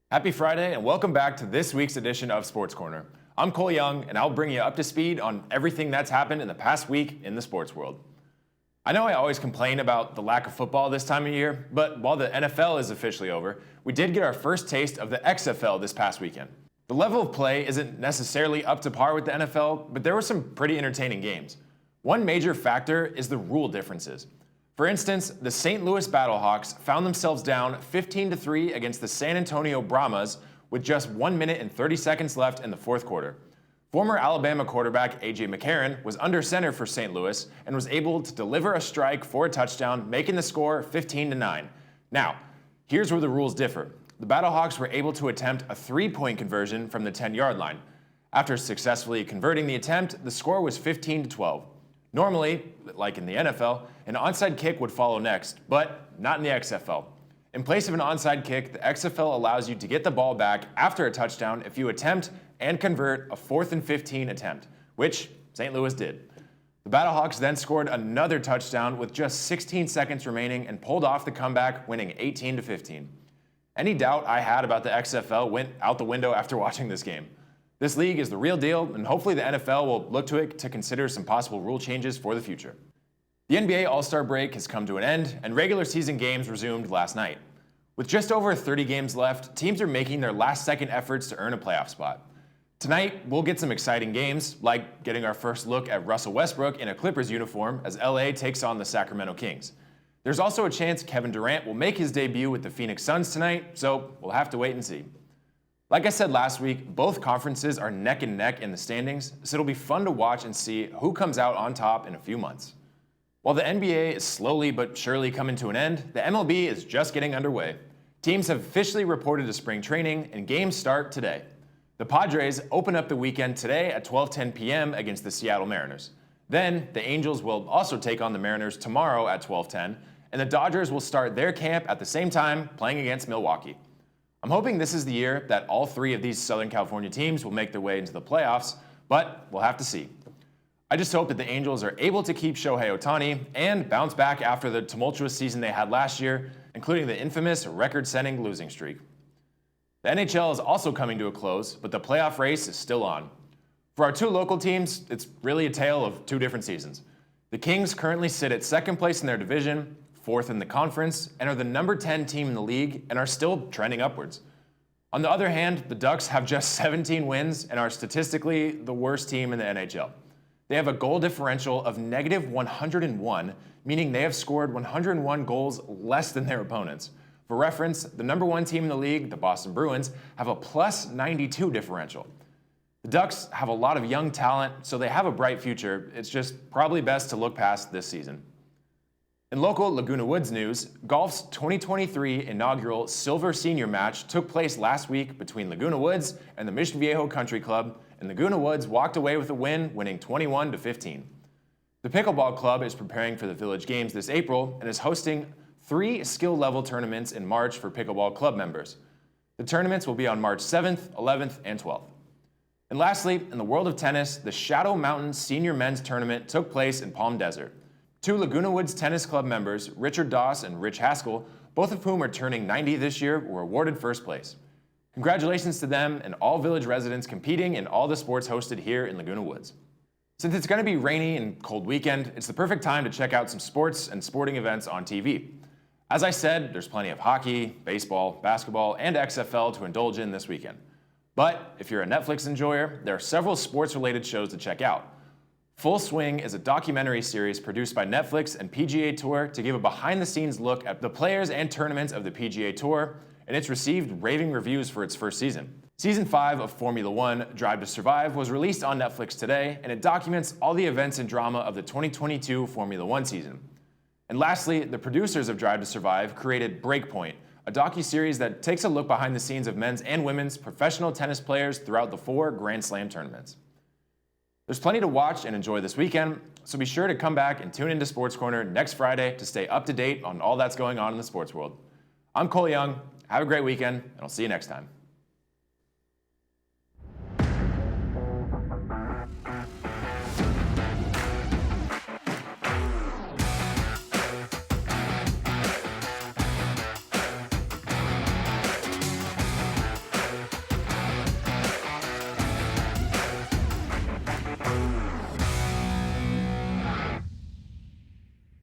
Happy Friday and welcome back to this week's edition of Sports Corner. I'm Cole Young and I'll bring you up to speed on everything that's happened in the past week in the sports world. I know I always complain about the lack of football this time of year, but while the NFL is officially over, we did get our first taste of the XFL this past weekend. The level of play isn't necessarily up to par with the NFL, but there were some pretty entertaining games. One major factor is the rule differences. For instance, the St. Louis Battlehawks found themselves down 15-3 against the San Antonio Brahmas with just 1 minute and 30 seconds left in the fourth quarter. Former Alabama quarterback A.J. McCarron was under center for St. Louis and was able to deliver a strike for a touchdown, making the score 15-9. Now, here's where the rules differ. The Battlehawks were able to attempt a 3-point conversion from the 10-yard line. After successfully converting the attempt, the score was 15-12. Normally, like in the NFL, an onside kick would follow next, but not in the XFL. In place of an onside kick, the XFL allows you to get the ball back after a touchdown if you attempt and convert a 4th and 15 attempt, which St. Louis did. The Battlehawks then scored another touchdown with just 16 seconds remaining and pulled off the comeback, winning 18-15. Any doubt I had about the XFL went out the window after watching this game. This league is the real deal, and hopefully the NFL will look to it to consider some possible rule changes for the future. The NBA All-Star break has come to an end, and regular season games resumed last night. With just over 30 games left, teams are making their last-second efforts to earn a playoff spot. Tonight, we'll get some exciting games, like getting our first look at Russell Westbrook in a Clippers uniform as LA takes on the Sacramento Kings. There's also a chance Kevin Durant will make his debut with the Phoenix Suns tonight, so we'll have to wait and see. Like I said last week, both conferences are neck and neck in the standings, so it'll be fun to watch and see who comes out on top in a few months. While the NBA is slowly but surely coming to an end, the MLB is just getting underway. Teams have officially reported to spring training, and games start today. The Padres open up the weekend today at 12:10 p.m. against the Seattle Mariners. Then, the Angels will also take on the Mariners tomorrow at 12:10, and the Dodgers will start their camp at the same time, playing against Milwaukee. I'm hoping this is the year that all three of these Southern California teams will make their way into the playoffs, but we'll have to see. I just hope that the Angels are able to keep Shohei Ohtani and bounce back after the tumultuous season they had last year, including the infamous record-setting losing streak. The NHL is also coming to a close, but the playoff race is still on. For our two local teams, it's really a tale of two different seasons. The Kings currently sit at second place in their division, 4th in the conference, and are the number 10 team in the league and are still trending upwards. On the other hand, the Ducks have just 17 wins and are statistically the worst team in the NHL. They have a goal differential of -101, meaning they have scored 101 goals less than their opponents. For reference, the number 1 team in the league, the Boston Bruins, have a +92 differential. The Ducks have a lot of young talent, so they have a bright future. It's just probably best to look past this season. In local Laguna Woods news, golf's 2023 inaugural Silver Senior match took place last week between Laguna Woods and the Mission Viejo Country Club, and Laguna Woods walked away with a win, winning 21-15. The Pickleball Club is preparing for the Village Games this April and is hosting 3 skill-level tournaments in March for Pickleball Club members. The tournaments will be on March 7th, 11th, and 12th. And lastly, in the world of tennis, the Shadow Mountain Senior Men's Tournament took place in Palm Desert. 2 Laguna Woods Tennis Club members, Richard Doss and Rich Haskell, both of whom are turning 90 this year, were awarded first place. Congratulations to them and all Village residents competing in all the sports hosted here in Laguna Woods. Since it's going to be rainy and cold weekend, it's the perfect time to check out some sports and sporting events on TV. As I said, there's plenty of hockey, baseball, basketball, and XFL to indulge in this weekend. But if you're a Netflix enjoyer, there are several sports-related shows to check out. Full Swing is a documentary series produced by Netflix and PGA Tour to give a behind-the-scenes look at the players and tournaments of the PGA Tour, and it's received raving reviews for its first season. Season 5 of Formula One, Drive to Survive, was released on Netflix today, and it documents all the events and drama of the 2022 Formula One season. And lastly, the producers of Drive to Survive created Breakpoint, a docuseries that takes a look behind the scenes of men's and women's professional tennis players throughout the 4 Grand Slam tournaments. There's plenty to watch and enjoy this weekend, so be sure to come back and tune into Sports Corner next Friday to stay up to date on all that's going on in the sports world. I'm Cole Young. Have a great weekend, and I'll see you next time.